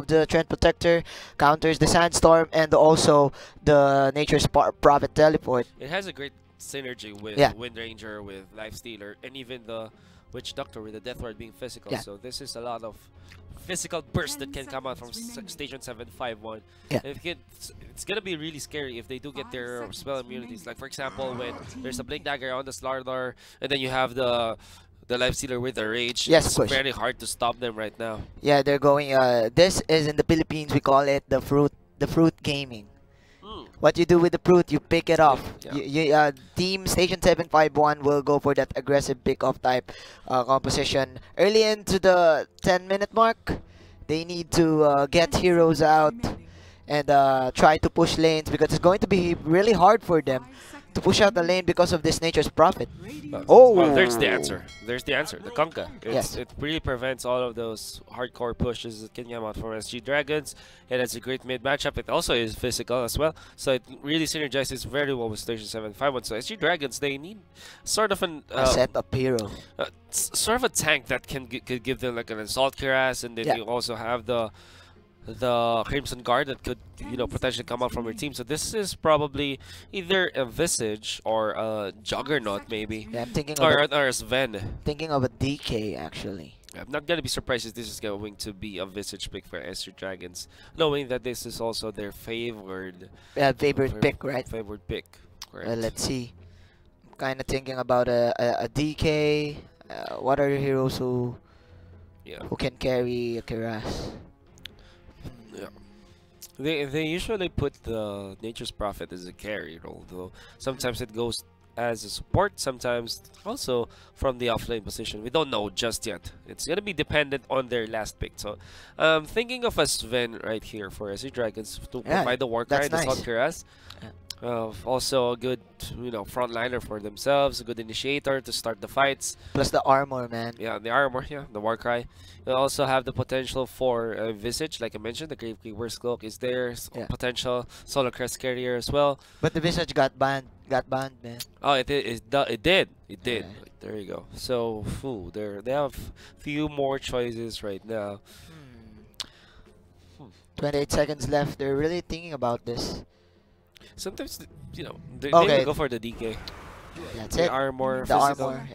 of the Trend Protector, counters the Sandstorm, and also the Nature's Prophet Teleport. It has a great synergy with Wind Ranger, with Life Stealer, and even the Witch Doctor with the Death Ward being physical. Yeah. So this is a lot of physical burst that can come out from Station 751. Yeah. It's gonna be really scary if they do get their spell immunities. Like for example, when there's a Blink Dagger on the Slardar, and then you have the Life Stealer with the Rage. Yes, it's very hard to stop them right now. Yeah, they're going. This is in the Philippines. We call it the fruit gaming. What you do with the fruit, you pick it off. Yeah. Team Station 751 will go for that aggressive pick-off type composition. Early into the 10-minute mark, they need to get heroes out and try to push lanes because it's going to be really hard for them to push out the lane because of this Nature's Prophet. Well, there's the answer. There's the answer. The Kunkka. Yes. It really prevents all of those hardcore pushes that can come out from SG Dragons. It has a great mid matchup. It also is physical as well. So it really synergizes very well with Station 751. So SG Dragons, they need sort of a setup hero. Sort of a tank that could give them like an Assault Cuirass, and then you also have the Crimson Guard that could, potentially come out from your team. So this is probably either a Visage or a Juggernaut, maybe. Yeah, I'm thinking or a Sven. Thinking of a DK, actually. I'm not gonna be surprised if this is going to be a Visage pick for SG Dragons, knowing that this is also their favorite pick, right? Favorite pick. Let's see. I'm kind of thinking about a DK. What are the heroes who can carry a Cuirass? Yeah. They usually put the Nature's Prophet as a carry role, though sometimes it goes as a support, sometimes also from the offlane position. We don't know just yet. It's gonna be dependent on their last pick. So thinking of a Sven right here for SC Dragons to provide the Warcry, the Assault Cuirass. Also a good, frontliner for themselves, a good initiator to start the fights. Plus the armor, man. Yeah, the armor, the Warcry. They also have the potential for Visage, like I mentioned, the Grave Cleaver's Cloak is there. Potential Solar Crest Carrier as well. But the Visage got banned, man. Oh, it did. Yeah. There you go. So, they have few more choices right now. 28 seconds left. They're really thinking about this. Sometimes, they go for the DK. That's the it. Armor, the physical. armor,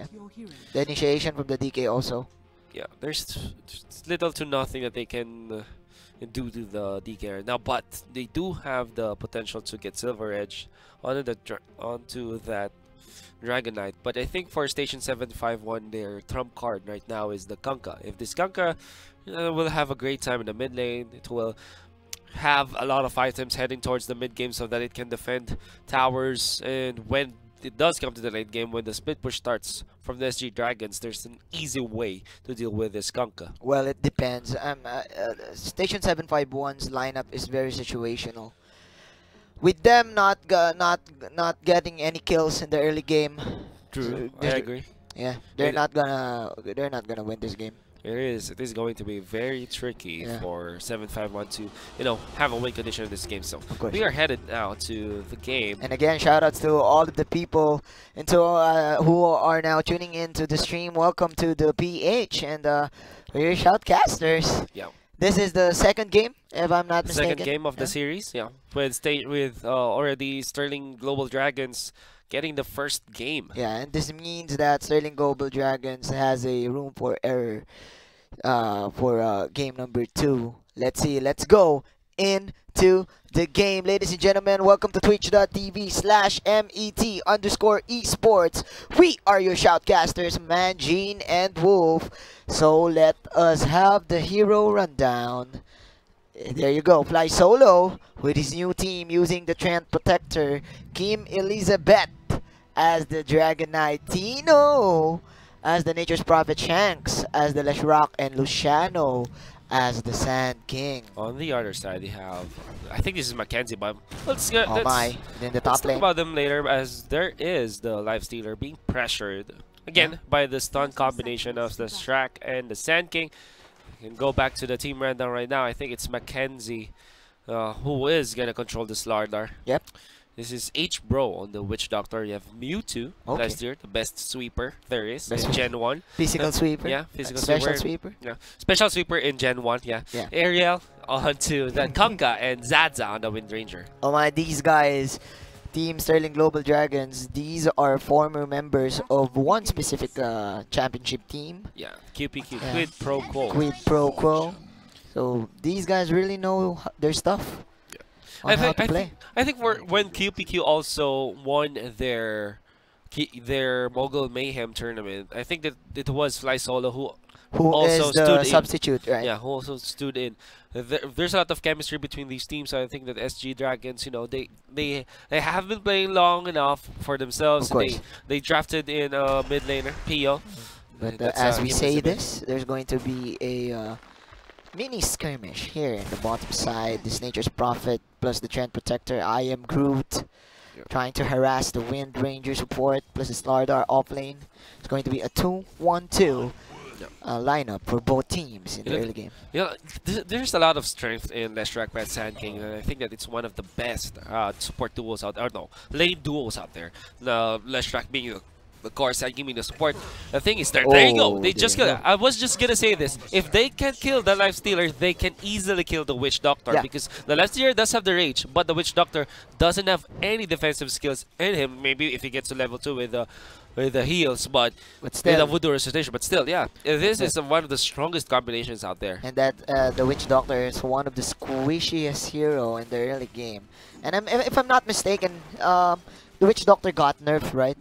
The initiation from the DK also. Yeah, there's little to nothing that they can do to the DK right now, but they do have the potential to get Silver Edge onto that Dragonite. But I think for Station 751, their trump card right now is the Kunkka. If this Kunkka will have a great time in the mid lane, it will have a lot of items heading towards the mid game so that it can defend towers, and when it does come to the late game, when the split push starts from the SG Dragons, there's an easy way to deal with this Kunkka. Well, it depends. Station 751's lineup is very situational. With them not getting any kills in the early game. True, I agree. Yeah, they're not gonna win this game. It is going to be very tricky for 751 to, have a win condition in this game. So we are headed now to the game. And again, shoutouts to all of the people who are now tuning in to the stream. Welcome to the PH and we're shoutcasters. Yeah. This is the second game, if I'm not mistaken. Second game of the series, with already Sterling Global Dragons getting the first game. Yeah, and this means that Sterling Global Dragons has a room for error for game number 2. Let's see. Let's go into the game. Ladies and gentlemen, welcome to twitch.tv/MET_esports. We are your shoutcasters, Mangine and Wolf. So let us have the hero rundown. There you go. Fly solo with his new team using the Trend Protector. Kim Elizabeth as the Dragonite. Tino as the Nature's Prophet. Shanks as the Leshrock. And Luciano as the Sand King. On the other side, they have, I think this is Mackenzie, but let's then the top lane. Talk about them later, as there is the Life Stealer being pressured again by the stun combination of the Shrek and the Sand King. We can go back to the team rundown right now. I think it's Mackenzie who is gonna control the Slardar. Yep. This is H-Bro on the Witch Doctor. You have Mewtwo Okay. last year, the best sweeper there is Best in Gen 1. Physical sweeper. Yeah, physical Special sweeper. sweeper. Yeah, special sweeper in Gen 1, yeah. Yeah. Ariel onto the Kunkka and Zaza on the Wind Ranger. Oh my, these guys, Team Sterling Global Dragons, these are former members of one specific championship team, Yeah, QPQ, Yeah. Quid Pro Quo. Quid Pro Quo. So these guys really know their stuff on how to play. I think when QPQ also won their Mogul Mayhem tournament, I think that it was Fly Solo Who also is the stood in. substitute, right? Yeah, who also stood in. There's a lot of chemistry between these teams. So I think that SG Dragons, you know, they have been playing long enough for themselves. Of course. They drafted in a mid laner, Pio. But That's, as we give us say a bit. this, there's going to be a mini skirmish here in the bottom side. This Nature's Prophet plus the Trend Protector. I am Groot. Yeah. Trying to harass the Wind Ranger support plus the Slardar offlane. It's going to be a 2-1-2 lineup for both teams in the early game. Yeah, there's a lot of strength in Leshrac Pet Sand King, and I think that it's one of the best support duos out there. Or no, lane duos out there. Leshrac being the core, Sand King being the support. The thing is, there you go. They just there you I was just gonna say this. If they can kill the Life Stealer, they can easily kill the Witch Doctor, Yeah. because the Life Stealer does have the rage, but the Witch Doctor doesn't have any defensive skills in him. Maybe if he gets to level 2 with the heals, but with still, the Voodoo Recitation. But still, yeah, this is one of the strongest combinations out there. and that the Witch Doctor is one of the squishiest hero in the early game. And if I'm not mistaken, the Witch Doctor got nerfed, right?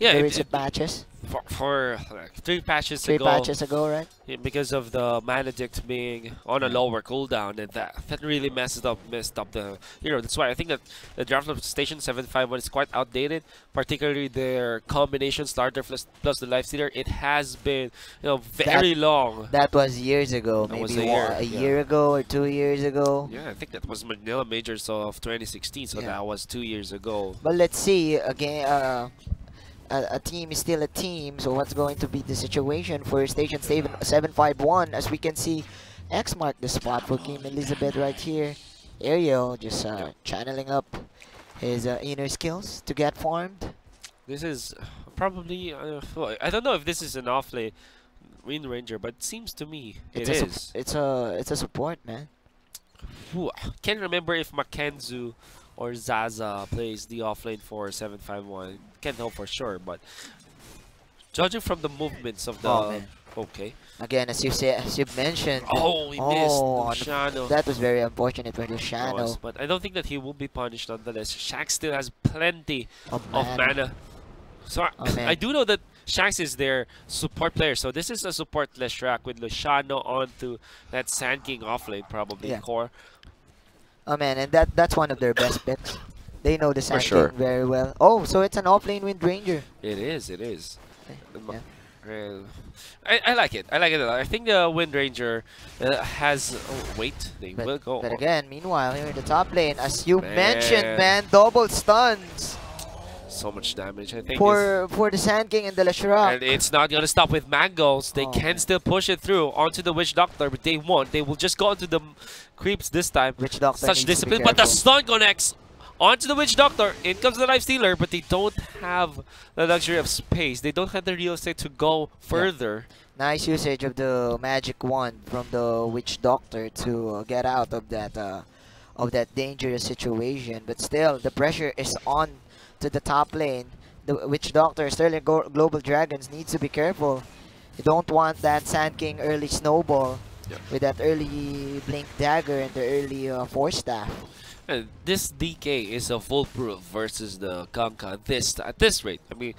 Yeah, There is a patches. for like 3 patches Three ago, patches ago, right? yeah, because of the Maledict being on a lower cooldown, and that really messed up the that's why I think that the draft of Station 751 is quite outdated, particularly their combination starter plus the Life Stealer. It has been very long. That was years ago, That was maybe a year, year ago or 2 years ago. Yeah, I think that was Manila Majors of 2016, so Yeah. that was 2 years ago. But let's see again. A team is still a team, so what's going to be the situation for Station 751? As we can see, X marked the spot for Kim Elizabeth right here. Ariel just channeling up his inner skills to get farmed. This is probably well, I don't know if this is an offlane Wind Ranger, but it seems to me it is. It's a support, man. Ooh, can't remember if Mackenzie or Zaza plays the offlane for 751. Can't know for sure, but judging from the movements of the Man. okay. Again, as you've mentioned. Oh, we missed Luciano. That was very unfortunate for Luciano. But I don't think that he will be punished nonetheless. Shax still has plenty of mana. mana. So Man. I do know that Shax is their support player, so this is a support Leshrac with Luciano onto that Sand King offlane, probably Yeah. core. Oh man, and that's one of their best picks. They know the Sand sure. King very well. Oh, so it's an offlane Wind Ranger. It is. Yeah. I like it. I like it a lot. I think the Wind Ranger has. Oh, wait, they will go. But again, meanwhile, here in the top lane, as you Man. mentioned, man, double stuns So much damage. I think. for the Sand King and the Leshrac. And it's not gonna stop with Mangoes. They Oh, can man. still push it through onto the Witch Doctor, but they won't. They will just go onto the creeps this time. Witch Doctor Such needs to be discipline, but the careful. stun connects onto the Witch Doctor. In comes the Life Stealer, but they don't have the luxury of space. They don't have the real estate to go further. Nice usage of the magic wand from the Witch Doctor to get out of that dangerous situation. But still, the pressure is on to the top lane. The Witch Doctor, Sterling Global Dragons needs to be careful. You don't want that Sand King early snowball with that early Blink Dagger and the early Force Staff. And this DK is a foolproof versus the Kunkka at this rate. I mean,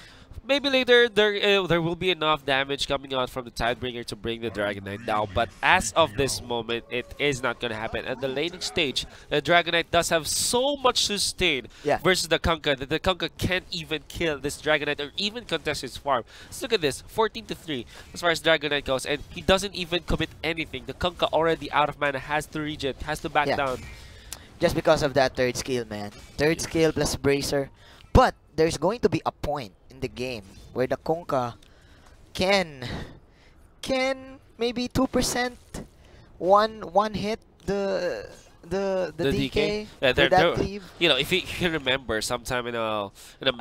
maybe later there will be enough damage coming out from the Tidebringer to bring the Dragon Knight down, but as of this moment, it is not gonna happen. At the laning stage, the Dragon Knight does have so much sustain versus the Kunkka that the Kunkka can't even kill this Dragon Knight or even contest his farm. Let's look at this, 14-3 as far as Dragon Knight goes, and he doesn't even commit anything. The Kunkka already out of mana, has to regen, has to back down. Just because of that third skill, man. Third skill plus Bracer. But there's going to be a point in the game where the Kunkka can maybe 2% one hit the the The DK. DK Yeah, for that cleave? you know, if you can remember, sometime in a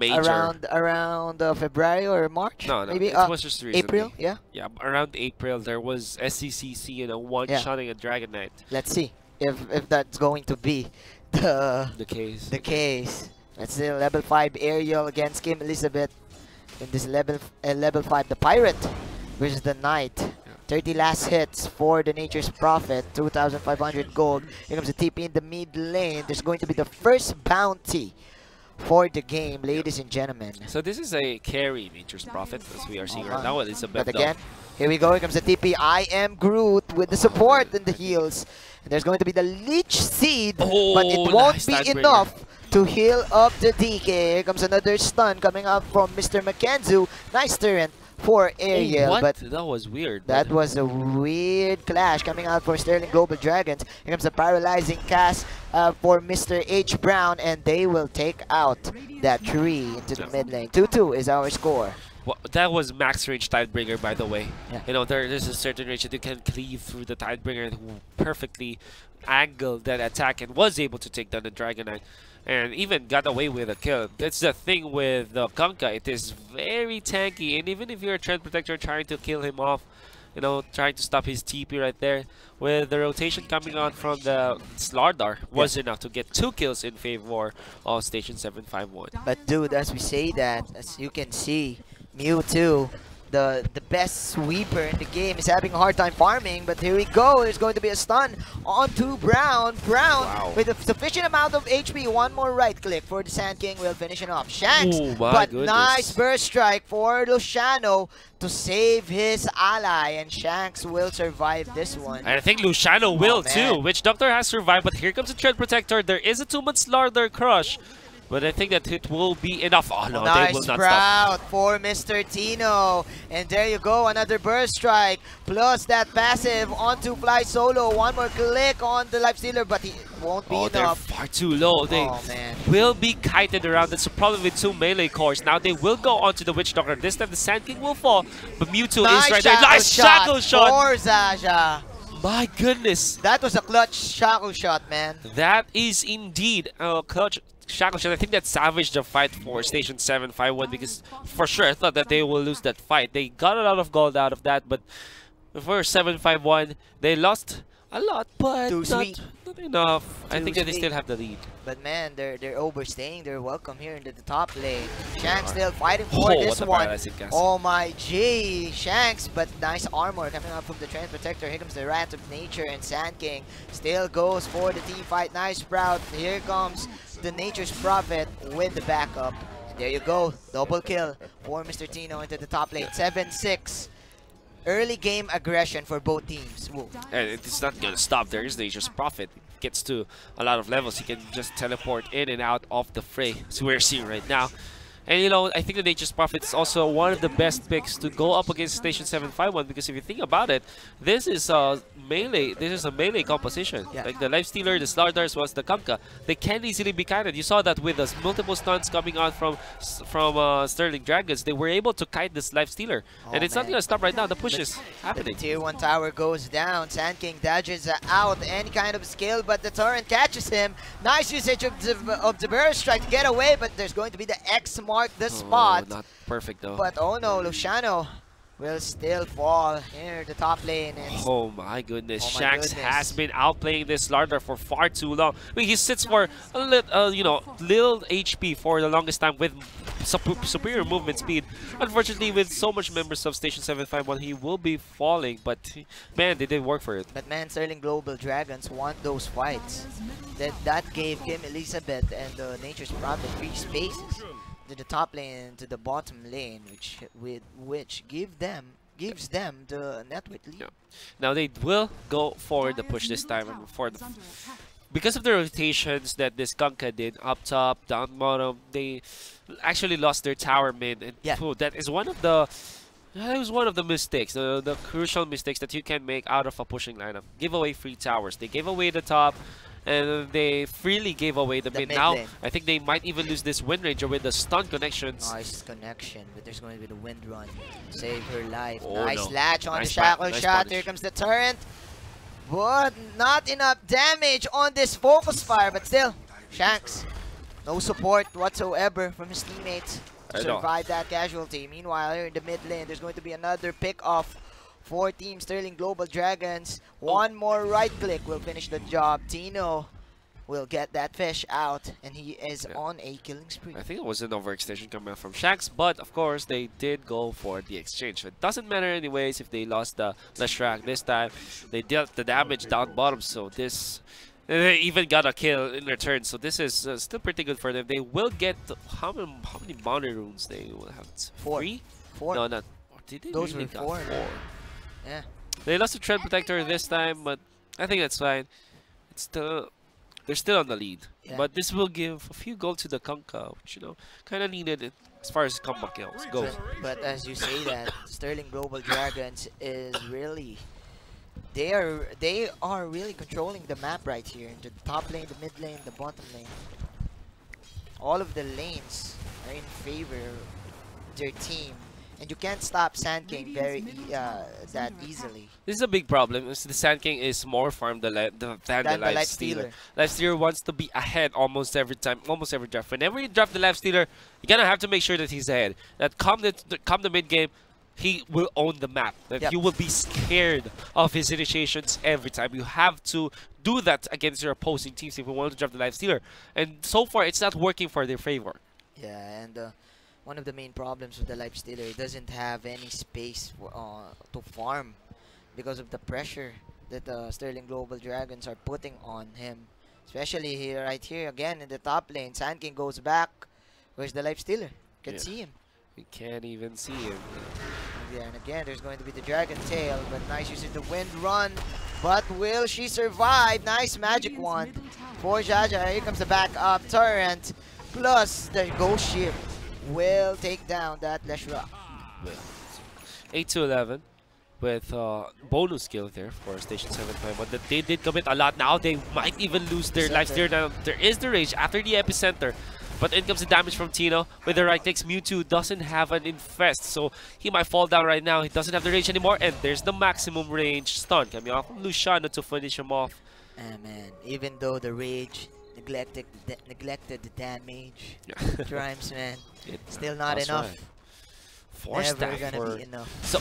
major. Around February or March, No, no, maybe it was just April. recently. Yeah. Yeah, around April there was SCCC, one-shotting a Dragon Knight. Let's see if that's going to be the The case. the case. Let's see, level 5 aerial against Kim Elizabeth in this level 5. The Pirate versus the Knight. 30 last hits for the Nature's Prophet. 2,500 gold. Here comes the TP in the mid lane. There's going to be the first bounty for the game, ladies and gentlemen. So this is a carry Nature's Prophet, as we are seeing right now. It's a But again, here we go. Here comes the TP. I am Groot with the support and the heals. And there's going to be the Leech Seed, but it won't nice be Tidebringer. enough to heal up the DK. Here comes another stun coming up from Mr. Mackenzie. Nice turret for Ariel, what? but That was weird. that was a weird clash coming out for Sterling Global Dragons. Here comes the paralyzing cast for Mr. H. Brown, and they will take out that tree into the mid lane. 2-2 is our score. Well, that was max range Tidebringer, by the way. Yeah. You know, there's a certain range that you can cleave through the Tidebringer who perfectly angled that attack and was able to take down the Dragon Knight. And even got away with a kill. That's the thing with the Kunkka. It is very tanky, and even if you're a Trend Protector trying to kill him off, you know, trying to stop his TP right there, with the rotation coming on from the Slardar, was enough to get 2 kills in favor of Station 751. But dude, as we say that, as you can see, Mewtwo, the best sweeper in the game, is having a hard time farming. But here we go. There's going to be a stun onto Brown. Brown with a sufficient amount of HP. One more right click for the Sand King will finish it off. Shanks, Oh, my but goodness. nice burst strike for Luciano to save his ally, and Shanks will survive this one. And I think Luciano will man. too. Witch Doctor has survived, but here comes the Trend Protector. There is a 2-month Slardar crush, but I think that it will be enough. Oh no, they will Nice not stop. sprout for Mr. Tino. And there you go, another burst strike. Plus that passive onto Fly Solo. One more click on the Lifestealer, but he won't be Oh, they're enough. far too low. They Oh, man. will be kited around. That's probably with 2 melee cores. Now they will go onto the Witch Doctor. This time the Sand King will fall, but Mewtwo is right there. Nice shackle shot! for Zaja. My goodness. That was a clutch shackle shot, man. That is indeed a clutch shackle shot. I think that savaged the fight for Station 751 because for sure I thought that they will lose that fight. They got a lot of gold out of that, but for 751, they lost a lot, but Too sweet. not enough. I Too think that they sweet. still have the lead. But man, they're overstaying their welcome here into the top lane. Shanks still fighting Oh, for what this a one. paralyzing cast. Oh my G, Shanks, but nice armor coming out from the Trend Protector. Here comes the Rat of Nature, and Sand King still goes for the team fight. Nice sprout. Here comes the Nature's Prophet with the backup. And there you go, double kill for Mr. Tino into the top lane. 7-6. Early game aggression for both teams. Whoa. And it's not gonna stop. There is Nature's Prophet. Gets to a lot of levels. He can just teleport in and out of the fray. So we're seeing right now. And you know, I think the Nature's Prophet is also one of the best picks to go up against Station 751 because if you think about it, this is a melee composition. Yeah. Like the Lifestealer, the Slardars was the Kunkka. They can easily be kited. You saw that with us multiple stuns coming on from Sterling Dragons. They were able to kite this Lifestealer. Oh, And it's not man. gonna stop right now. The push is The happening. tier 1 tower goes down. Sand King dodges out any kind of skill, but the torrent catches him. Nice usage of the burst strike to get away, but there's going to be the X mark the spot. Oh, not perfect though. But oh no, Luciano will still fall here the top lane. And Oh my goodness, Oh my Shanks goodness. has been outplaying this Slardar for far too long. I mean, he sits for a little HP for the longest time with superior movement speed. Unfortunately, with so much members of Station 751, he will be falling, but man, they did work for it. But man, Sterling Global Dragons want those fights. That gave Kim Elizabeth and the Nature's Prophet free spaces to the top lane to the bottom lane, which gives them the network lead. Yeah. Now they will go for the push this time, and for the because of the rotations that this Kunkka did up top, down bottom, they actually lost their tower mid, and Yeah. that is one of the that was one of the mistakes, the crucial mistakes that you can make out of a pushing lineup. Give away free towers. They gave away the top, and they freely gave away the mid. mid Now, lane. I think they might even lose this Wind Ranger with the stun connections. Nice connection, but there's going to be the wind run. Save her life. Oh, Nice no. latch on Nice the shackle nice shot. punish. Here comes the turret. But not enough damage on this focus fire, but still, Shanks, no support whatsoever from his teammates to I know. survive that casualty. Meanwhile, here in the mid lane, there's going to be another pick off for Team Sterling Global Dragons. One more right click will finish the job. Tino will get that fish out, and he is on a killing spree. I think it was an overextension coming from Shanks, but of course they did go for the exchange. It doesn't matter anyways if they lost the Shrek this time. They dealt the damage down bottom, so this they even got a kill in return. So this is still pretty good for them. They will get how many boundary runes they will have? Four. 3? Four. No, not. Did they Those really were got four. 4? Yeah. They lost the Tread Protector this time, but I think that's fine. It's still. They're still on the lead, Yeah. but this will give a few gold to the Kunkka, which kind of needed it as far as combat kills go. But as you say that, Sterling Global Dragons is really they are really controlling the map right here. The top lane, the mid lane, the bottom lane. All of the lanes are in favor of their team. And you can't stop Sand King that easily. This is a big problem. The Sand King is more farmed than the Life Stealer. Life Stealer wants to be ahead almost every time, almost every draft. Whenever you draft the Life Stealer, you're gonna have to make sure that he's ahead. That come the mid game, he will own the map. That you will be scared of his initiations every time. You have to do that against your opposing teams if you want to draft the Life Stealer. And so far, it's not working for their favor. Yeah, and one of the main problems with the Life Stealer, it doesn't have any space for, to farm because of the pressure that Sterling Global Dragons are putting on him. Especially here, right here, again in the top lane. Sand King goes back. Where's the Life Stealer? Can see him. We can't even see him. Yeah, and again, there's going to be the Dragon Tail, but nice using the Wind Run. But will she survive? Nice magic wand for Jaja. Here comes the backup Torrent, plus the Ghost Ship will take down that Leshra. 8-11 with bonus kill there for Station 7.5, but they did commit a lot. Now they might even lose their life steer. Now there is the rage after the epicenter, but in comes the damage from Tino with the right clicks. Mewtwo doesn't have an infest, so he might fall down right now. He doesn't have the rage anymore, and there's the maximum range stun coming off from Luciano to finish him off. Man, even though the rage neglected the damage, Trimes, man, still not enough. Right. Force Never that gonna be enough. So,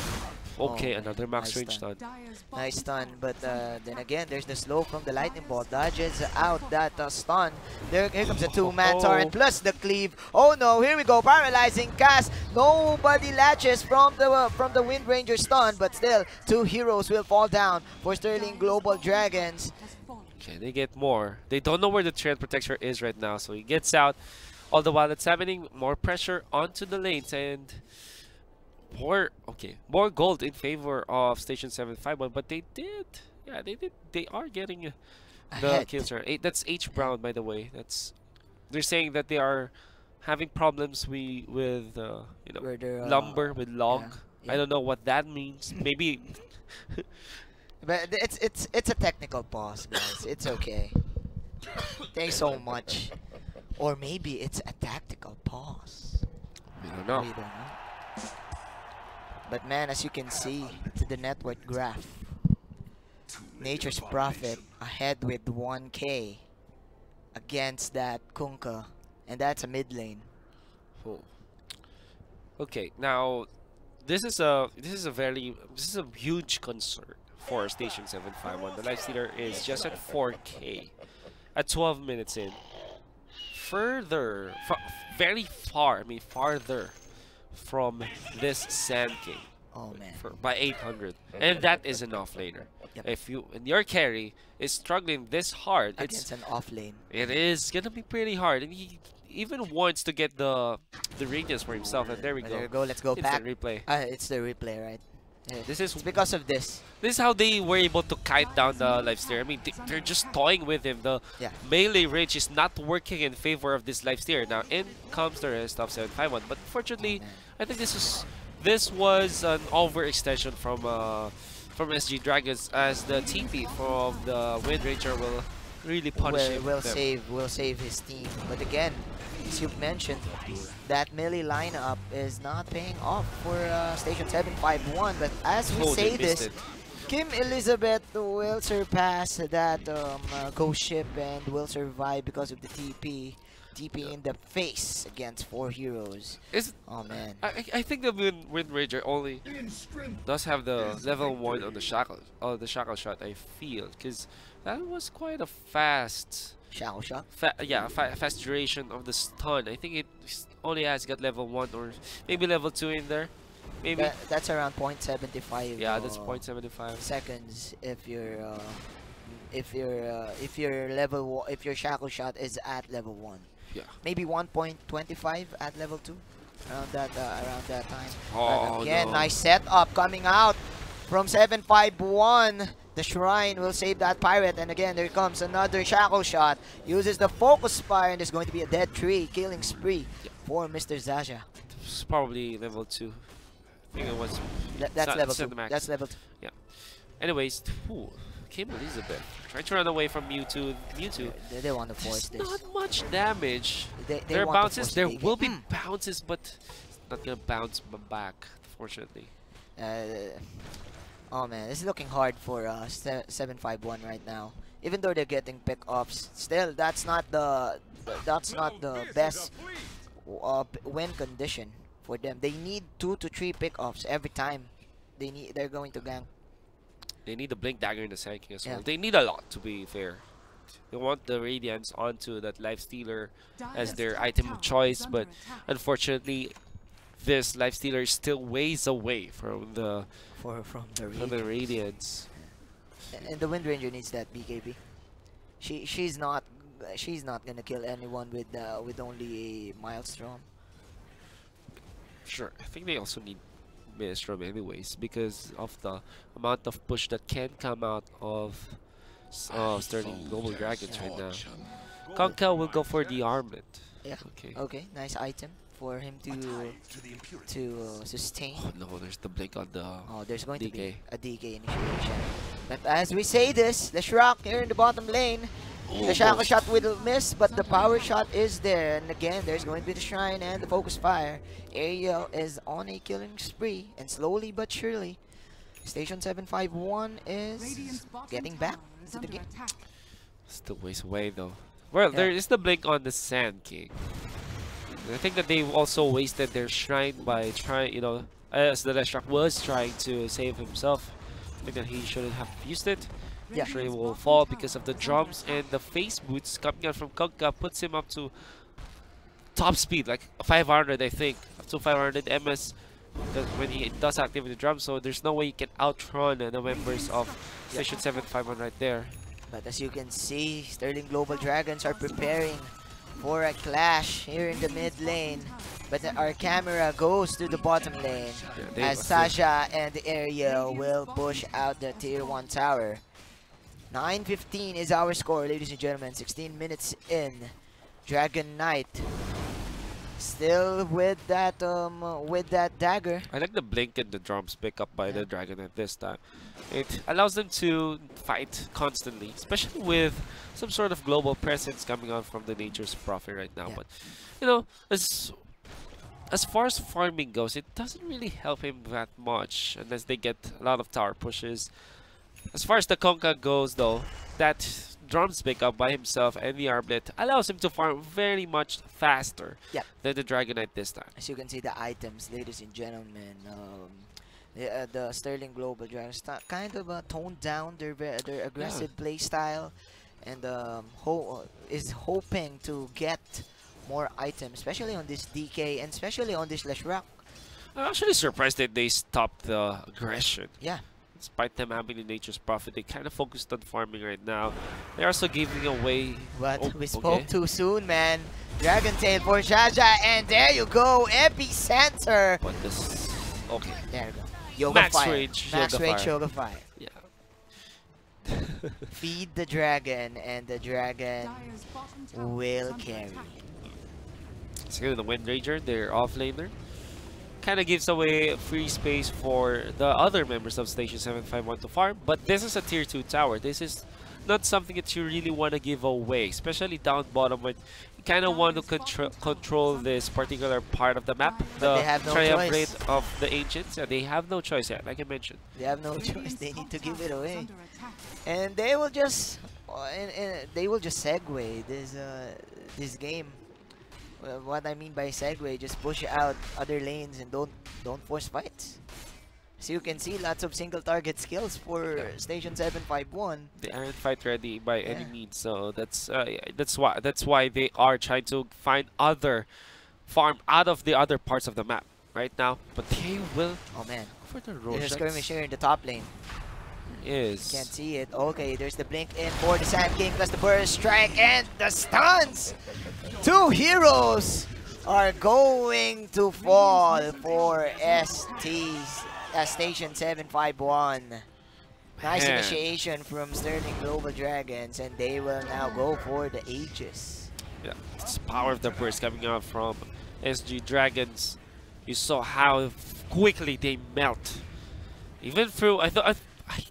okay, Oh, another max nice range stun. stun. Nice stun, but then again, there's the slow from the lightning bolt. Dodges out that stun. Here comes the two-man torrent plus the cleave. Oh no, here we go, paralyzing cast. Nobody latches from the Wind Ranger stun, but still, two heroes will fall down for Sterling Global Dragons. Okay, they get more. They don't know where the Tread Protector is right now, so he gets out. All the while that's happening, more pressure onto the lanes and more gold in favor of Station 751, but they are getting the kills. That's H Brown, by the way. They're saying that they are having problems with lumber with log. I don't know what that means. Maybe but it's a technical pause, guys. It's okay. Thanks so much. Or maybe it's a tactical pause. we don't know. We don't know. But man, as you can see to the net worth graph, Nature's Prophet ahead with 1K against that Kunkka, and that's a mid lane. Oh. Okay, now this is a huge concern for Station 751. The Life Stealer is just at 4K at 12 minutes in. Farther from this Sand King. Oh man. By 800, and that is an off laner. If your carry is struggling this hard against an off lane, it is gonna be pretty hard, and he even wants to get the radius for himself. And there we go. There we go. Let's go back. Replay. It's the replay, right? Yeah. It's because of this. This is how they were able to kite down the life steer. I mean, they're just toying with him. The melee range is not working in favor of this life steer. Now in comes the rest of 751, but fortunately, I think this was an overextension from SG Dragons, as the TP from the Wind Ranger will really punish him. Will save his team. But again, as you've mentioned, that melee lineup is not paying off for Station 751. But as we say this, Kim Elizabeth will surpass that ghost ship and will survive because of the TP. TP in the face against 4 heroes. Is Oh man. I think the Wind Ranger only does have the level 1 on the shackle shot. I feel because that was quite a fast. Shackle shot? Fast duration of the stun. I think it only has got level 1 or maybe level 2 in there. Maybe. That's around 0.75. Yeah, that's 0.75 seconds if your shackle shot is at level 1. Yeah. Maybe 1.25 at level 2. Around that time. Oh, but again, no. nice setup coming out from 751. The Shrine will save that pirate, and again there comes another shackle shot. Uses the focus fire, and there's going to be a dead tree killing spree for Mr. Zaja. It's probably level 2. I think it was. That's level 2. Max. That's level 2. Yeah. Anyways, Kim Elizabeth trying to run away from Mewtwo. They want to force this. Not much damage. They there are want to bounces. force There the will be bounces, but it's not gonna bounce back, fortunately. Oh man, this is looking hard for 751 right now. Even though they're getting pickups, still that's not the best win condition for them. They need 2 to 3 pickups every time they're going to gank. They need the Blink Dagger in the Psychic as well. Yeah. They need a lot, to be fair. They want the Radiance onto that Life Stealer as their item of choice, but unfortunately, this Life Stealer is still ways away from the Radiance. And the Wind Ranger needs that BKB. She's not gonna kill anyone with only a Maelstrom. Sure, I think they also need Maelstrom anyways because of the amount of push that can come out of Sterling Global Dragons right now. Konka will go for the armlet. Yeah. Okay. Nice item for him to sustain. Oh no, there's the blink on the. Oh, there's going DK. to be a DK initiation. But as we say this, the Shrock here in the bottom lane. The shackle shot will miss, but the power shot is there. And again, there's going to be the Shrine and the focus fire. Ariel is on a killing spree, and slowly but surely, Station 751 is getting back into the game. Still ways away though. Well, there is the blink on the Sand King. I think that they also wasted their Shrine by trying, as the Leshrac was trying to save himself. I think that he shouldn't have used it. Yeah. Sure, he will fall because of the drums and the face boots coming out from Konka puts him up to top speed, like 500, I think, up to 500 MS when he does activate the drum. So there's no way you can outrun the members of Station 751 right there. But as you can see, Sterling Global Dragons are preparing for a clash here in the mid lane. But our camera goes to the bottom lane as Sasha and Ariel will push out the tier 1 tower. 9:15 is our score, ladies and gentlemen. 16 minutes in. Dragon Knight still with that dagger. I like the blink and the drums pick up by the Dragon at this time. It allows them to fight constantly, especially with some sort of global presence coming out from the Nature's Prophet right now. But as far as farming goes, it doesn't really help him that much unless they get a lot of tower pushes. As far as the Konka goes though, that drums pick up by himself and the Arblet allows him to farm very much faster than the Dragon Knight this time. As you can see, the items, ladies and gentlemen, the Sterling Global Dragons kind of toned down their aggressive play style, and is hoping to get more items, especially on this DK and especially on this Leshrac. I'm actually surprised that they stopped the aggression. Yeah. Despite them having the Nature's Prophet, they kind of focused on farming right now. They're also giving away... But we spoke too soon, man. Dragon Tail for Jaja, and there you go, Epicenter. But this... Okay. There you go. Yoga Max Fire. Rage, Max Yoga Rage, Fire. Yoga Fire. Yeah. Feed the dragon, and the dragon will carry. So the Wind Ranger, their offlaner, kind of gives away free space for the other members of Station 751 to farm, but this is a tier 2 tower. This is not something that you really want to give away, especially down bottom when kind of want to control this particular part of the map, But the they have no triumvirate choice. of the ancients. Yeah, they have no choice yet, like I mentioned. They have no choice. They need to give it away, and they will just segue this game. What I mean by segue, just push out other lanes and don't force fights. So you can see lots of single target skills for Station 751. They aren't fight ready by any means, so that's why they are trying to find other farm out of the other parts of the map right now. But they will. Oh man, For the there's a Roshan skirmisher in the top lane. is Can't see it. Okay, there's the blink in for the Sand King plus the burst strike and the stuns. Two heroes are going to fall for Station 751. Nice Man. initiation from Sterling Global Dragons, and they will now go for the Aegis. Yeah, it's power of the burst coming out from SG Dragons. You saw how quickly they melt. Even through, I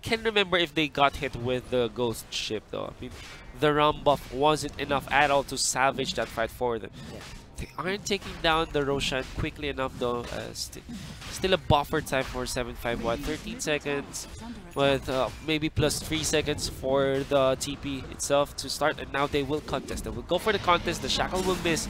can't remember if they got hit with the ghost ship though. I mean, the Ram buff wasn't enough at all to salvage that fight for them. Yeah. They aren't taking down the Roshan quickly enough though. Still a buffer time for 751, 13 seconds with maybe plus 3 seconds for the TP itself to start, and now they will contest. They will go for the contest. The shackle will miss,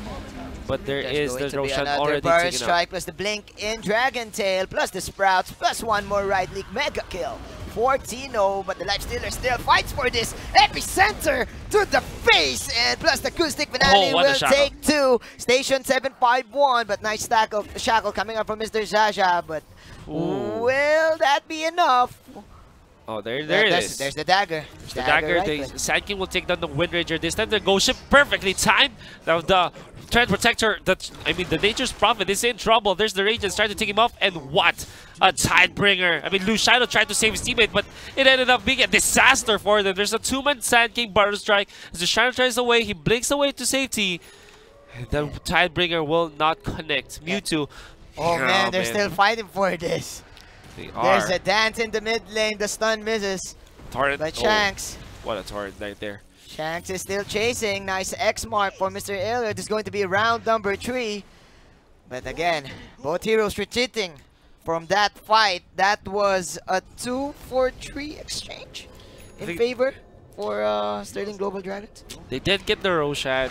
but there is the Roshan already burst taken out. strike plus the blink in Dragon Tail plus the sprouts plus one more right leak mega kill for Tino, but the Lifestealer still fights for this epicenter to the face, and plus the acoustic finale what a will shackle. take two. Station 751, but nice stack of shackle coming up from Mr. Zaza, but will that be enough? Oh, there it is. There's the dagger. The dagger, right the click. Sand King will take down the Wind Ranger. This time the Ghost Ship perfectly timed. Now the Tread Protector, the Nature's Prophet is in trouble. There's the Radiance trying to take him off, and what a Tidebringer. I mean, Luciano tried to save his teammate, but it ended up being a disaster for them. There's a two-man Sand King Barrow Strike. As Luciano tries away, he blinks away to safety. The Tidebringer will not connect. Mewtwo. Oh man, they're still fighting for this. They are. There's a dance in the mid lane. The stun misses. Torrent. But Shanks. What a torrent right there. Shanks is still chasing. Nice X mark for Mr. Elliott. This is going to be round number 3. But again, both heroes retreating from that fight. That was a 2-4-3 exchange in favor for Sterling Global Dragons. They did get the Roshan.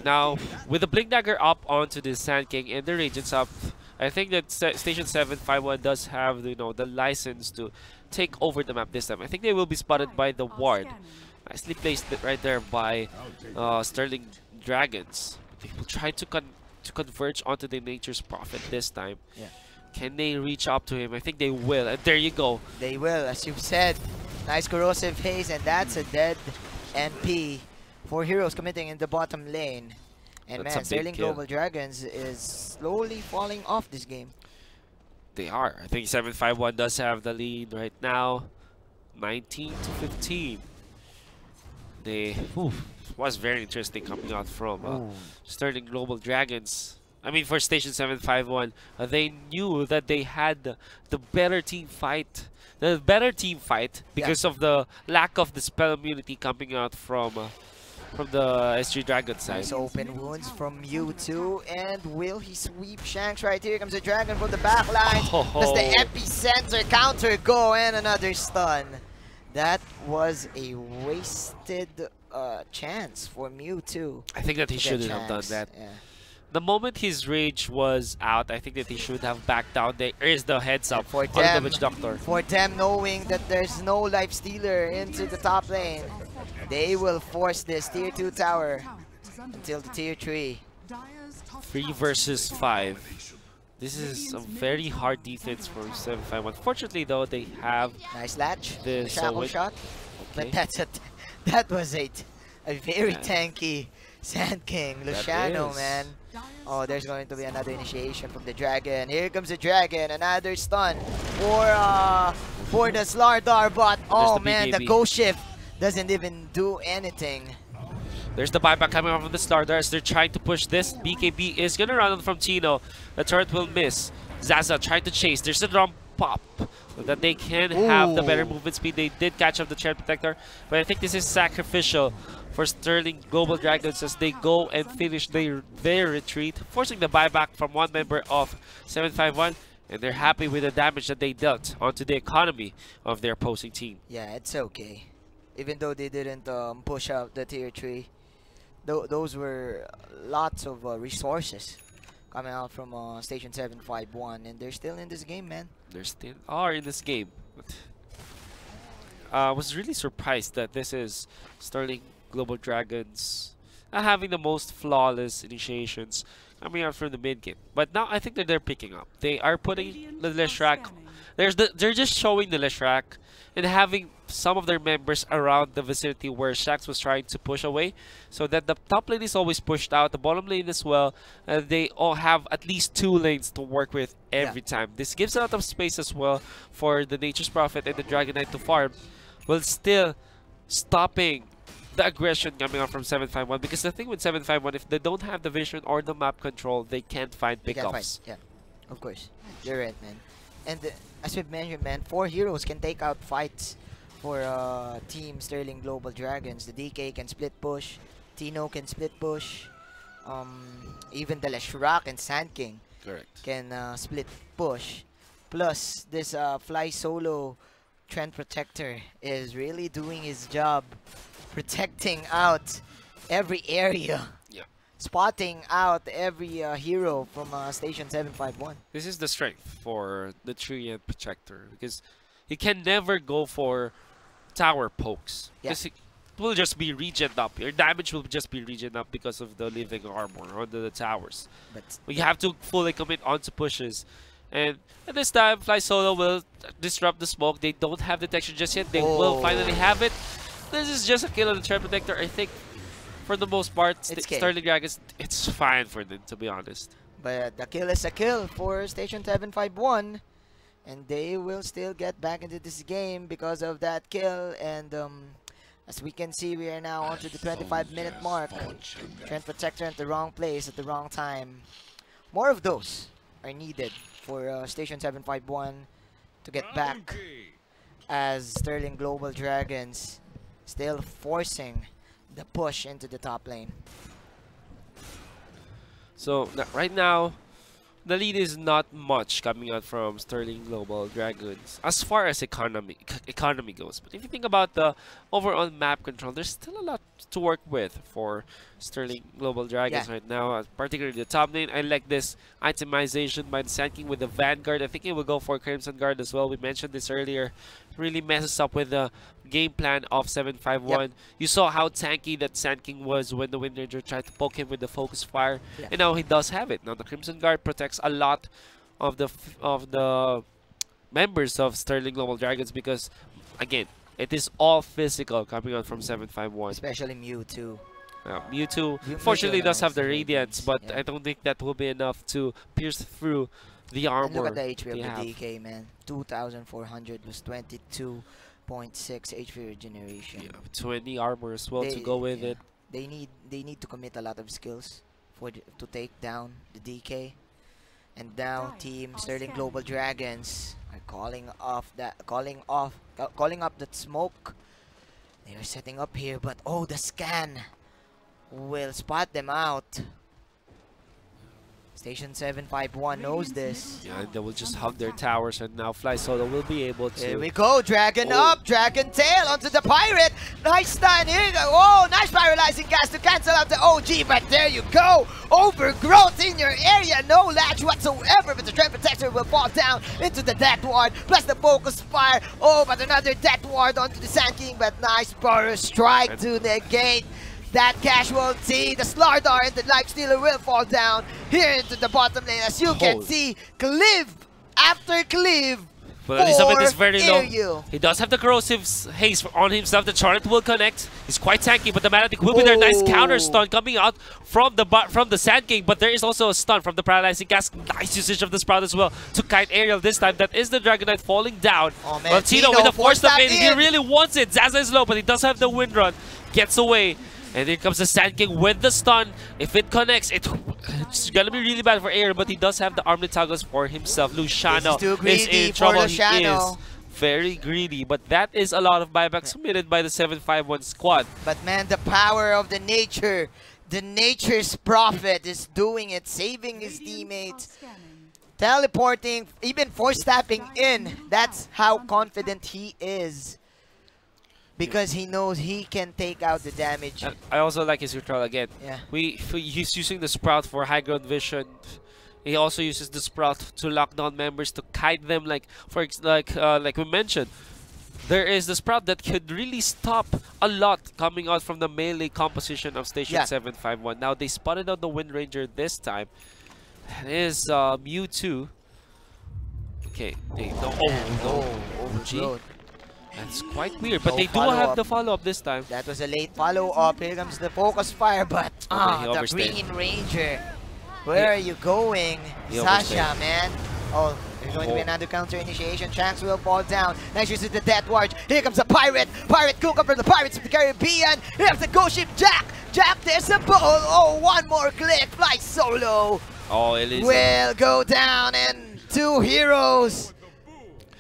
Now, with the Blink Dagger up onto the Sand King and the Radiance up, I think that Station 751 does have, the license to take over the map this time. I think they will be spotted by the Ward. Nicely placed right there by Sterling Dragons. They will try to converge onto the Nature's Prophet this time. Yeah. Can they reach up to him? I think they will. And there you go. They will, as you've said. Nice corrosive haze, and that's a dead NP for heroes committing in the bottom lane. And That's a man, big Sterling kill. Global Dragons is slowly falling off this game. They are. I think 751 does have the lead right now. 19 to 15. It was very interesting coming out from Sterling Global Dragons. I mean, for Station 751, they knew that they had the better team fight. The better team fight because of the lack of the spell immunity coming out from the SG Dragon side. Nice open wounds from Mewtwo, and will he sweep Shanks right here? Comes a dragon from the back line. Does the epicenter counter go, and another stun? That was a wasted chance for Mewtwo. I think that he shouldn't have done that. Yeah. The moment his rage was out, I think that he should have backed down. There is the heads up For on the them, Witch Doctor. for them knowing that there's no life stealer into the top lane, they will force this tier 2 tower until the tier 3. 3 versus 5. This is a very hard defense for 751. Fortunately, though, they have Nice latch, the shackle shot, but Okay. that was a very tanky Sand King. Luciano, is. man. Oh, there's going to be another initiation from the dragon. Here comes the dragon, another stun for the Slardar, but oh the man, the BKB. ghost shift doesn't even do anything. There's the buyback coming off from the Stardust. They're trying to push this. BKB is gonna run on from Tino. The turret will miss. Zaza trying to chase. There's the pop so that they can have the better Ooh. movement speed. They did catch up the Chariot Protector, but I think this is sacrificial for Sterling Global Dragons as they go and finish their retreat, forcing the buyback from one member of 751, and they're happy with the damage that they dealt onto the economy of their opposing team. Yeah, it's okay. Even though they didn't push out the tier 3, those were lots of resources coming out from Station 751, and they're still in this game, man. They still are in this game. I was really surprised that this is Sterling Global Dragons having the most flawless initiations coming out from the mid game. But now I think that they're picking up. They are putting the Leshrac. They're just showing the Leshrac and having some of their members around the vicinity where Shax was trying to push away, so that the top lane is always pushed out, the bottom lane as well, and they all have at least 2 lanes to work with every time. This gives a lot of space as well for the Nature's Prophet and the Dragon Knight to farm, while still stopping the aggression coming out from 751. Because the thing with 751, if they don't have the vision or the map control, they can't find pickups. Yeah, of course. You're right, man. And as we've mentioned, man, 4 heroes can take out fights for Team Sterling Global Dragons. The DK can split push, Tino can split push, even the Leshrac and Sand King can split push. Plus, this Fly Solo Trend Protector is really doing his job protecting out every area. Spotting out every hero from Station 751. This is the strength for the Treant Protector, because he can never go for tower pokes. Because it will just be regen up. Your damage will just be regen up because of the living armor under the towers. But you have to fully commit onto pushes. And at this time, Fly Solo will disrupt the smoke. They don't have detection just yet. They will finally have it. This is just a kill on the Treant Protector. I think for the most part, Sterling Dragons, it's fine for them, to be honest. But the kill is a kill for Station 751. And they will still get back into this game because of that kill. And as we can see, we are now on to the 25-minute mark. Trend Protector at the wrong place at the wrong time. More of those are needed for Station 751 to get back, as Sterling Global Dragons still forcing the push into the top lane. So right now, the lead is not much coming out from Sterling Global Dragons as far as economy goes. But if you think about the overall map control, there's still a lot to work with for Sterling Global Dragons right now, particularly the top lane. I like this itemization by the Sand King with the Vanguard. I think he will go for Crimson Guard as well. We mentioned this earlier. Really messes up with the game plan of 751. You saw how tanky that Sand King was when the Wind Ranger tried to poke him with the Focus Fire, and now he does have it. Now the Crimson Guard protects a lot of the members of Sterling Global Dragons, because again, it is all physical coming out from 751. Especially Mewtwo. Mewtwo fortunately does have the Radiance, but I don't think that will be enough to pierce through the armor. And look at the HP of the DK, man. 2,400 was 22.6 HP regeneration. 20 armor as well to go with it. They need to commit a lot of skills to take down the DK. And now Team Sterling Global Dragons are calling up that smoke. They are setting up here, but the scan will spot them out. Station 751 knows this. Yeah, they will just hug their towers, and now Fly Solo will be able to. Here we go, Dragon up, Dragon Tail onto the Pirate. Nice stun, here you go. Oh, nice paralyzing gas to cancel out the OG, but there you go. Overgrowth in your area, no latch whatsoever, but the Trend Protector will fall down into the Death Ward, plus the Focus Fire. Oh, but another Death Ward onto the Sand King, but nice Power Strike to negate that casualty. The Slardar and the Lifestealer will fall down here into the bottom lane. As you can see, cleave after cleave. But Elizabeth is very low. He does have the Corrosive Haze on himself. The Chariot will connect. He's quite tanky, but the Magnetic will be there. Nice counter stun coming out from the Sand King, but there is also a stun from the Paralyzing Gas. Nice usage of the Sprout as well to kite Aerial this time. That is the Dragon Knight falling down. Oh man, well, Tino with the force of in. He really wants it. Zaza is low, but he does have the Wind Run. Gets away. And here comes the Sand King with the stun. If it connects, it It's gonna be really bad for Air, but he does have the armlet toggles for himself. Luciano This is too is greedy in for trouble. He Luciano. is very greedy, but that is a lot of buybacks submitted by the 751 squad. But man, the power of the nature's prophet is doing it, saving his teammates, teleporting, even force tapping in. That's how confident he is. Because he knows he can take out the damage. And I also like his control again. Yeah. He's using the Sprout for high ground vision. He also uses the Sprout to lock down members, to kite them, like we mentioned. There is the Sprout that could really stop a lot coming out from the melee composition of Station 751. Now they spotted out the Wind Ranger this time. It is Mewtwo. Okay, they don't. Overgrowth. That's quite weird, but No they do have follow-up. the follow-up this time. That was a late follow-up. Here comes the focus fire, but he the overstayed. Green Ranger. Where are you going, He Sasha, overstayed. man? Oh, there's going to be another counter initiation. Shanks will fall down. Nice use of the Death Watch. Here comes the Pirate. Pirate Cook up from the Pirates of the Caribbean. Here comes the Ghost Ship Jack. Jack, there's a ball. Oh, one more click. Fly solo. Oh, Elisa. Will go down, and two heroes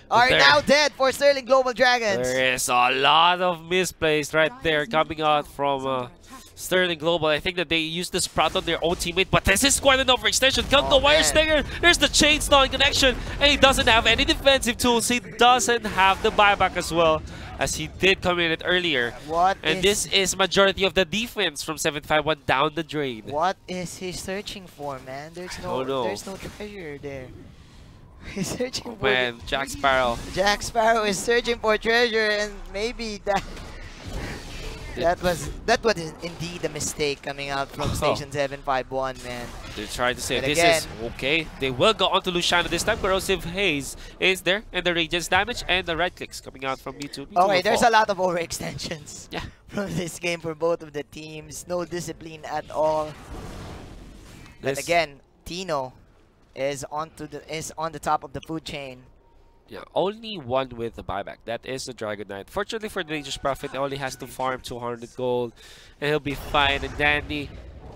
are now dead for Sterling Global Dragons. There is a lot of misplays right there coming out from Sterling Global. I think that they used the Sprout on their own teammate, but this is quite an overextension. Come the Wire Stinger. There's the Chainsaw connection, and he doesn't have any defensive tools. He doesn't have the buyback as well, as he did come in it earlier. This is majority of the defense from 751 down the drain. What is he searching for, man? There's no treasure there. He's searching for Jack Sparrow. Jack Sparrow is searching for treasure, and maybe that was indeed a mistake coming out from Station 751, man. They're trying to say But this again, is okay. They will go on to Luciano this time. Corrosive Haze is there, and the Radiance damage and the right clicks coming out from Mewtwo. Okay, there's a lot of overextensions Yeah. from this game for both of the teams. No discipline at all. But again, Tino is on the top of the food chain. Yeah, only one with the buyback. That is the Dragon Knight. Fortunately for the Nature's Prophet, he only has to farm 200 gold, and he'll be fine and dandy.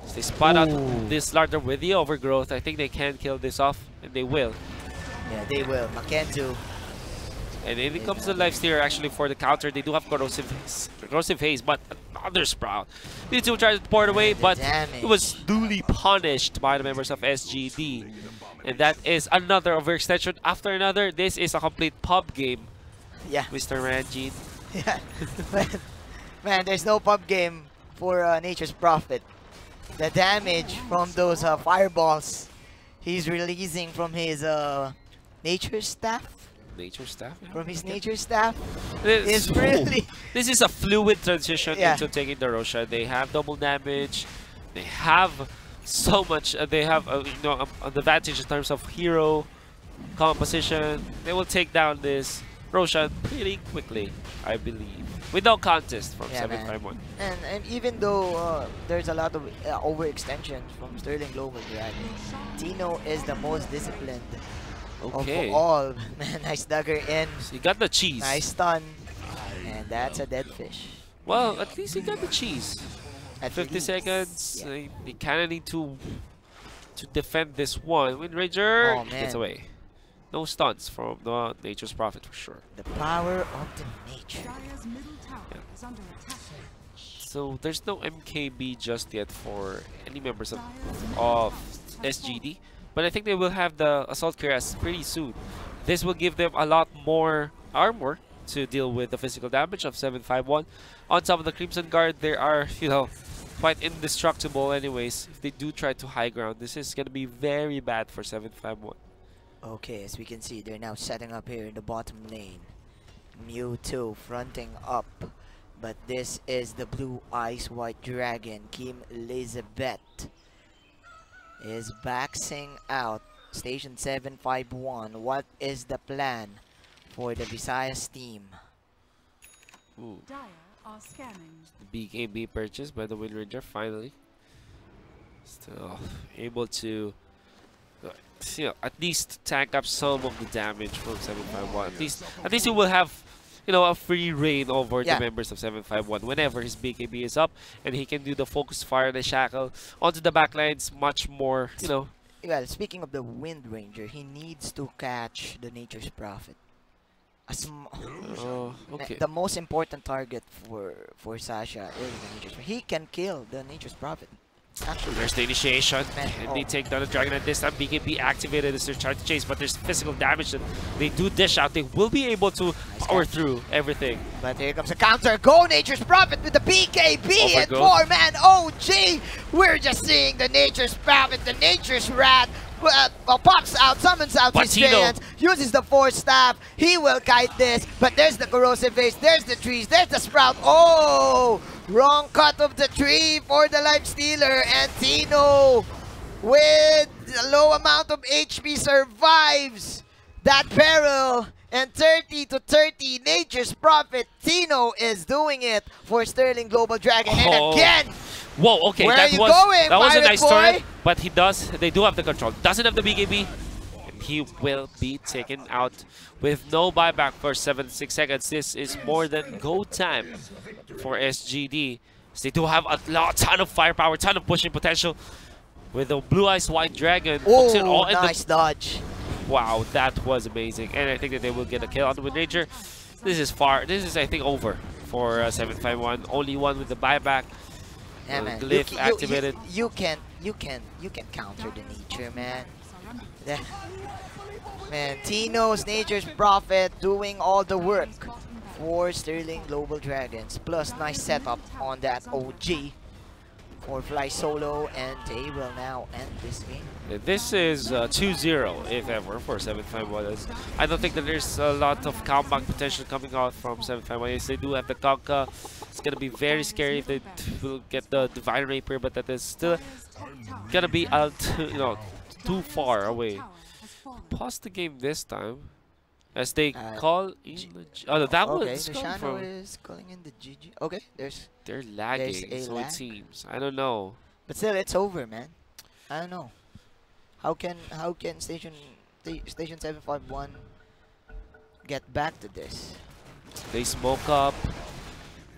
So they spot out this larger with the overgrowth. I think they can kill this off, and they will. Yeah, they will. Makenzu. And then it comes the Lifestealer actually for the counter. They do have Corrosive Haze, but another Sprout. Mewtwo tried to port away, but it was duly punished by the members of SGD. And that is another overextension after another. This is a complete pub game. Yeah. Mr. Ranjit. Yeah. Man, there's no pub game for Nature's Prophet. The damage from those fireballs he's releasing from his Nature Staff. Nature Staff? Yeah. From his Nature Staff is really... This is a fluid transition Yeah. into taking the Roshan. They have double damage. They have so much. They have an advantage in terms of hero composition. They will take down this Roshan pretty quickly, I believe. Without contest from 751. And even though there's a lot of overextensions from Sterling Global Dragon, Tino is the most disciplined of all. Man, nice dagger in. So he got the cheese. Nice stun. And that's a dead fish. Well, at least he got the cheese. At 50 least, seconds. yeah. They kind of need to defend this one. Wind Ranger gets away. No stuns from the Nature's Prophet for sure. The power of the nature. So there's no MKB just yet for any members of SGD. But I think they will have the Assault Cuirass pretty soon. This will give them a lot more armor to deal with the physical damage of 751. On top of the Crimson Guard, they are, quite indestructible anyways. If they do try to high ground, this is going to be very bad for 751. Okay, as we can see, they're now setting up here in the bottom lane. Mewtwo fronting up. But this is the Blue Eyes White Dragon. Kim Elizabeth is baxing out Station 751. What is the plan for the Visayas team? Ooh. Dire are scanning. The BKB purchase by the Wind Ranger finally. Still able to at least tank up some of the damage from 751. At least you will have you know, a free reign over Yeah. the members of 751 whenever his BKB is up, and he can do the focus fire and the shackle onto the backlines much more, you know. Well, speaking of the Wind Ranger, he needs to catch the Nature's Prophet. Oh, okay. The most important target for Sasha is the Nature's Prophet. He can kill the Nature's Prophet. Actually, There's the initiation, Man, and they take down the dragon at this time. BKB activated as they're trying to chase, but there's physical damage that they do dish out. They will be able to power through everything. But here comes a counter. Go Nature's Prophet with the BKB and Overgrowth. 4-man OG. We're just seeing the Nature's Prophet, the Nature's Rat. Pops out, summons out his Patino. giants, uses the Force Staff. He will kite this, but there's the Corrosive Haze, there's the trees, there's the Sprout. Oh! Wrong cut of the tree for the Life Stealer. And Tino, with a low amount of HP, survives that peril. And 30 to 30, Nature's Prophet. Tino is doing it for Sterling Global Dragon. And again, Whoa, okay, where that are you was going, that was a Pirate nice Boy? turn, but they do have the control. Doesn't have the BKB, and he will be taken out with no buyback for 76 seconds. This is more than go time for SGD. So they do have a ton of firepower, ton of pushing potential with the Blue Eyes White Dragon. focusing oh, all in nice dodge. Wow, that was amazing, and I think that they will get a kill on the Wind Ranger. This is far. This is, I think, over for 751. Only one with the buyback. Yeah, man. Glyph activated. You can counter the nature, man. Man, Tino's Nature's Prophet doing all the work for Sterling Global Dragons. Plus, nice setup on that OG for Fly Solo, and they will now end this game. This is 2-0, if ever, for 751. I don't think that there's a lot of comeback potential coming out from 751. Yes, they do have the Conka. It's going to be very scary if they will get the Divine Rapier, but that is still going to be too far away. Pause the game this time as they call in the oh, that okay, one's the coming Shano from. is calling in the GG. Okay, They're lagging, a so lag. it seems. I don't know. but still, it's over, man. I don't know. How can Station 751 get back to this? They smoke up.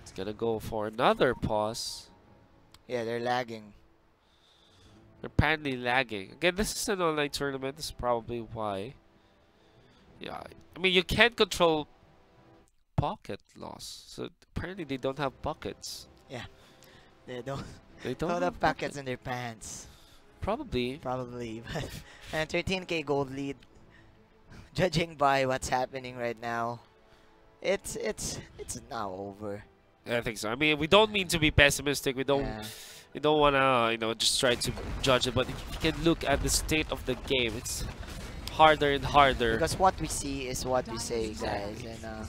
It's gonna go for another pause. Yeah, they're lagging. They're apparently lagging. Again, this is an online tournament. This is probably why. Yeah, I mean, you can't control pocket loss. So apparently they don't have pockets. Yeah, they don't. They don't Don't have have pockets in their pants. Probably. Probably. And 13k gold lead. Judging by what's happening right now, it's now over. I think so. I mean, we don't mean to be pessimistic. We don't. Yeah. We don't wanna, just try to judge it. But if you can look at the state of the game, it's harder and harder. Because what we see is what we say, guys. And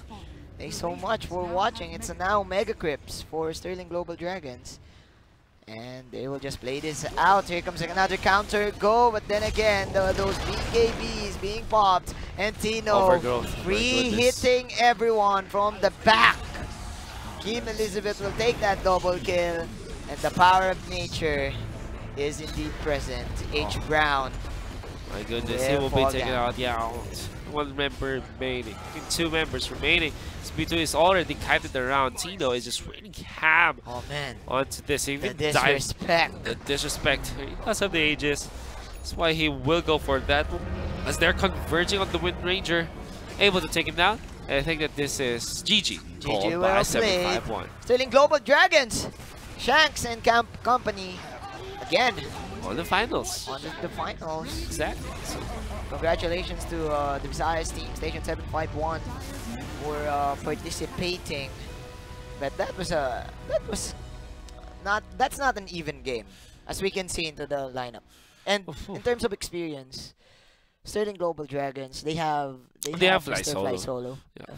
thanks so much for watching. It's now Mega Crips for Sterling Global Dragons. And they will just play this out. Here comes another counter go, but then again, those BKBs being popped. And Tino Overgrowth. My free goodness. hitting everyone from the back. Kim Elizabeth will take that double kill. And the power of nature is indeed present. H. Brown. My goodness, Yeah, he will be fall taken down. out. Yeah, one member remaining. I think 2 members remaining. Sp2 is already kited around. Tino is just raining ham Oh man. onto this. He The even died. disrespect. The disrespect. Because of the ages. That's why he will go for that. As they're converging on the Wind Ranger. Able to take him down. And I think that this is GG. Called GG, by well 751. Sterling Global Dragons. Shanks and Company again On the finals. on the finals. Exactly. So, Congratulations to the Visayas team, Station 751, for participating. But that's not an even game, as we can see into the lineup. And in terms of experience, Sterling Global Dragons, they have They have Mr. Fly Fly Solo. Solo. yeah.